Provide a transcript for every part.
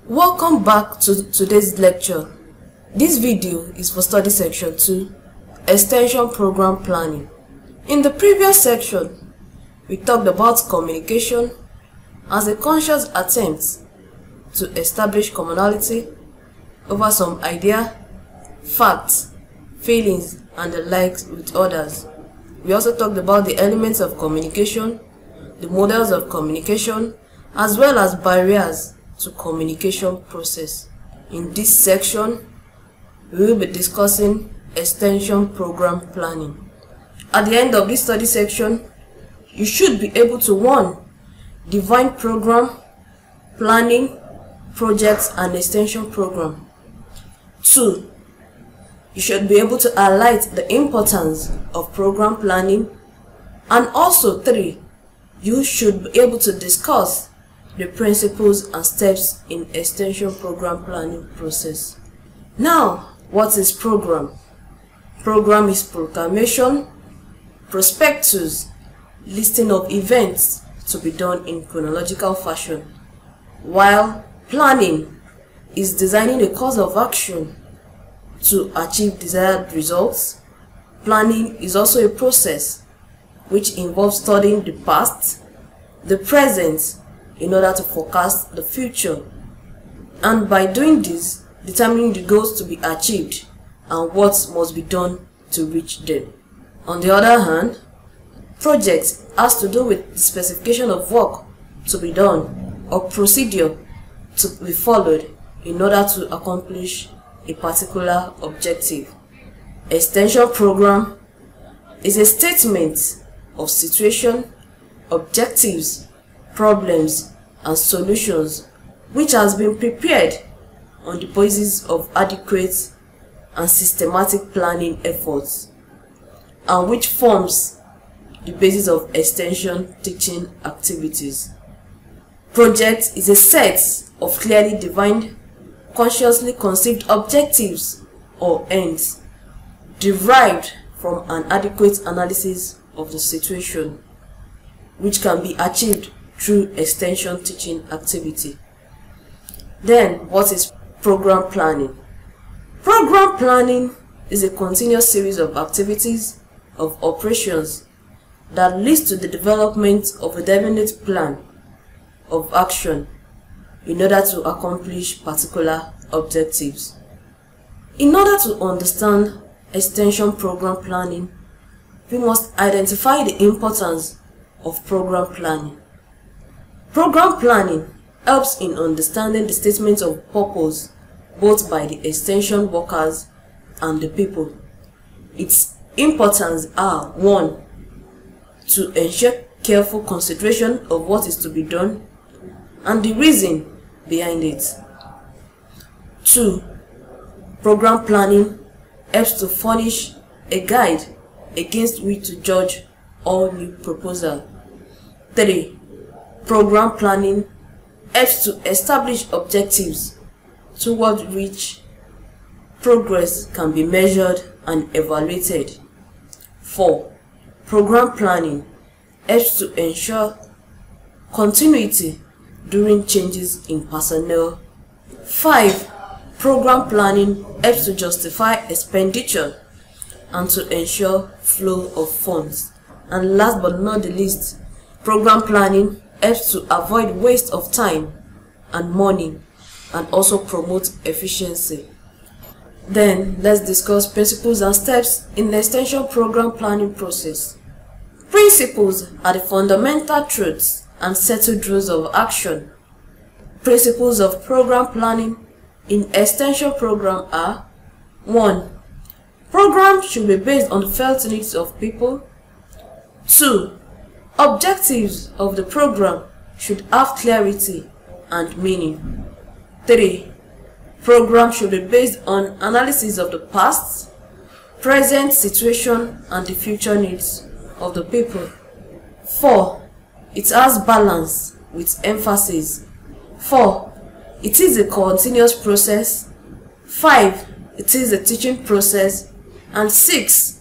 Welcome back to today's lecture. This video is for study section 2, Extension Program Planning. In the previous section, we talked about communication as a conscious attempt to establish commonality over some idea, facts, feelings, and the likes with others. We also talked about the elements of communication, the models of communication, as well as barriers to communication process. In this section, we will be discussing extension program planning. At the end of this study section, you should be able to 1. Define program, planning, projects, and extension program. 2. You should be able to highlight the importance of program planning. And also 3. You should be able to discuss the principles and steps in extension program planning process. Now, what is program? Program is proclamation, prospectus, listing of events to be done in chronological fashion, while planning is designing a course of action to achieve desired results. Planning is also a process which involves studying the past, the present, in order to forecast the future, and by doing this, determining the goals to be achieved and what must be done to reach them. On the other hand, project has to do with the specification of work to be done or procedure to be followed in order to accomplish a particular objective. Extension program is a statement of situation, objectives, problems, and solutions which has been prepared on the basis of adequate and systematic planning efforts, and which forms the basis of extension teaching activities. Project is a set of clearly defined, consciously conceived objectives or ends derived from an adequate analysis of the situation, which can be achieved through extension teaching activity. Then, what is program planning? Program planning is a continuous series of activities, of operations that leads to the development of a definite plan of action in order to accomplish particular objectives. In order to understand extension program planning, we must identify the importance of program planning. Program planning helps in understanding the statements of purpose both by the extension workers and the people. Its importance are 1. To ensure careful consideration of what is to be done and the reason behind it. 2. Program planning helps to furnish a guide against which to judge all new proposal. 3. Program planning helps to establish objectives toward which progress can be measured and evaluated. 4. Program planning helps to ensure continuity during changes in personnel. 5. Program planning helps to justify expenditure and to ensure flow of funds. And last but not the least, program planning helps to avoid waste of time and money and also promote efficiency. Then, let's discuss principles and steps in the extension program planning process. Principles are the fundamental truths and settled rules of action. Principles of program planning in extension program are: 1. Program should be based on the felt needs of people. 2. Objectives of the program should have clarity and meaning. 3. Program should be based on analysis of the past, present situation, and the future needs of the people. 4. It has balance with emphasis. 4. It is a continuous process. 5. It is a teaching process. And 6.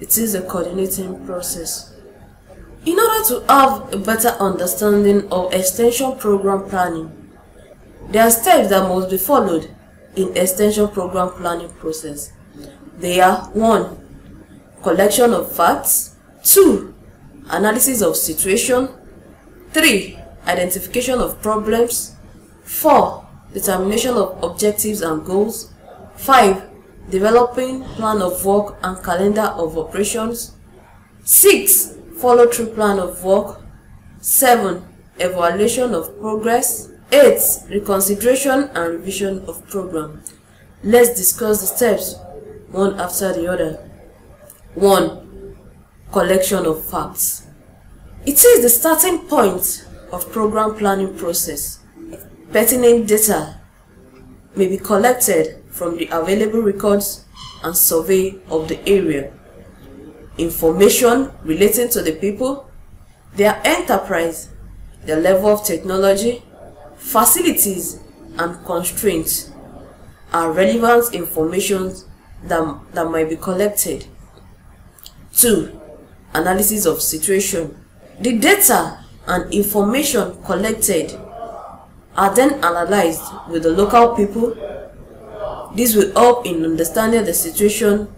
It is a coordinating process. In order to have a better understanding of extension program planning, There are steps that must be followed in extension program planning process. They are 1. Collection of facts. 2. Analysis of situation. 3. Identification of problems. 4. Determination of objectives and goals. 5. Developing plan of work and calendar of operations. 6. Follow-through plan of work. 7. Evaluation of progress. 8. Reconsideration and revision of program. Let's discuss the steps one after the other. 1. Collection of facts. It is the starting point of program planning process. Pertinent data may be collected from the available records and survey of the area. Information relating to the people, their enterprise, their level of technology, facilities and constraints are relevant information that might be collected. 2. Analysis of situation. The data and information collected are then analyzed with the local people. This will help in understanding the situation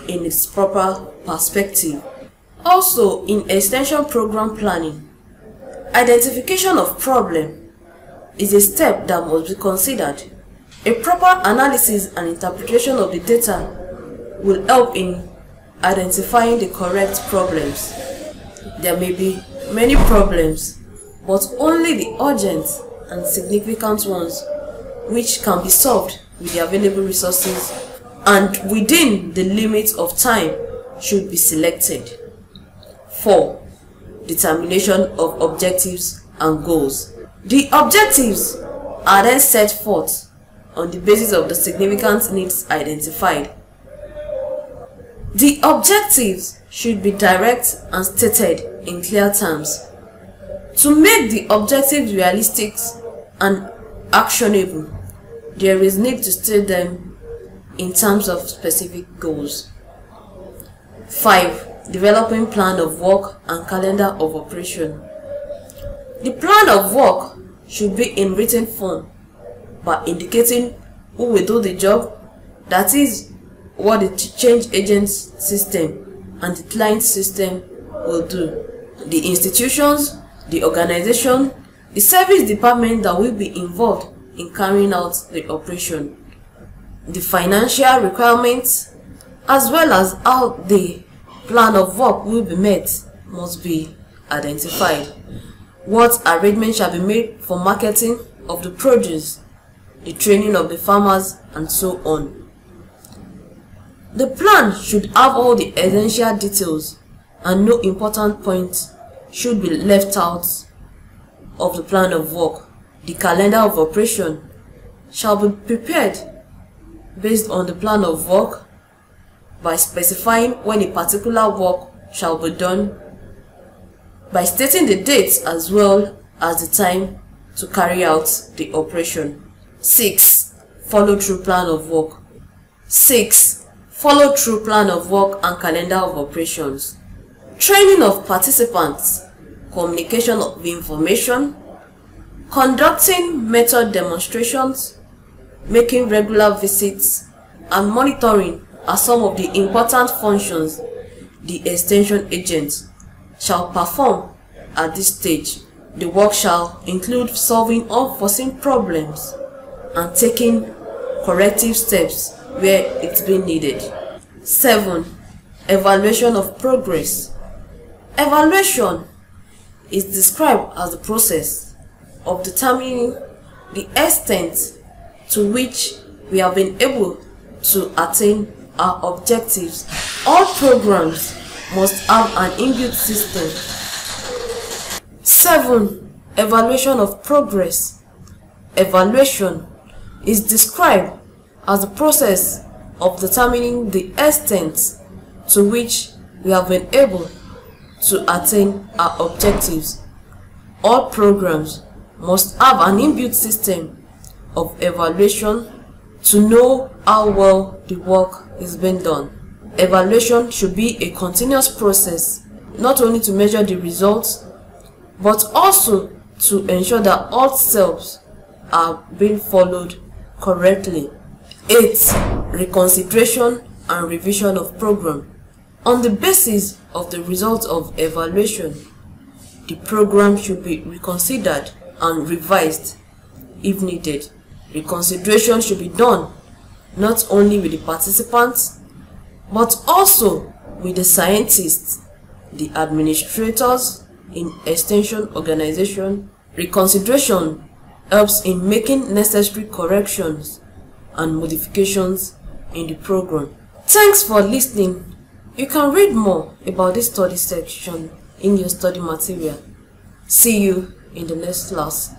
in its proper perspective. Also, in extension program planning, identification of problem is a step that must be considered. A proper analysis and interpretation of the data will help in identifying the correct problems. There may be many problems, but only the urgent and significant ones which can be solved with the available resources and within the limits of time should be selected. 4. Determination of objectives and goals. The objectives are then set forth on the basis of the significant needs identified. The objectives should be direct and stated in clear terms. To make the objectives realistic and actionable, there is need to state them in terms of specific goals. 5. Developing plan of work and calendar of operation. The plan of work should be in written form by indicating who will do the job, that is, what the change agent system and the client system will do, the institutions, the organization, the service department that will be involved in carrying out the operation, the financial requirements, as well as how the plan of work will be met must be identified. What arrangements shall be made for marketing of the produce, the training of the farmers, and so on. The plan should have all the essential details and no important points should be left out of the plan of work. The calendar of operation shall be prepared based on the plan of work by specifying when a particular work shall be done, by stating the dates as well as the time to carry out the operation. 6. Follow-through plan of work. 6. Follow-through plan of work and calendar of operations. Training of participants, communication of information, conducting method demonstrations, making regular visits, and monitoring are some of the important functions the extension agent shall perform at this stage. The work shall include solving unforeseen problems and taking corrective steps where it's been needed. 7. Evaluation of progress. Evaluation is described as the process of determining the extent to which we have been able to attain our objectives. All programs must have an inbuilt system. 7. Evaluation of progress. Evaluation is described as the process of determining the extent to which we have been able to attain our objectives. All programs must have an inbuilt system of evaluation to know how well the work is being done. Evaluation should be a continuous process, not only to measure the results, but also to ensure that all steps are being followed correctly. 8. Reconsideration and revision of program. On the basis of the results of evaluation, the program should be reconsidered and revised if needed. Reconsideration should be done not only with the participants, but also with the scientists, the administrators in extension organization. Reconsideration helps in making necessary corrections and modifications in the program. Thanks for listening. You can read more about this study section in your study material. See you in the next class.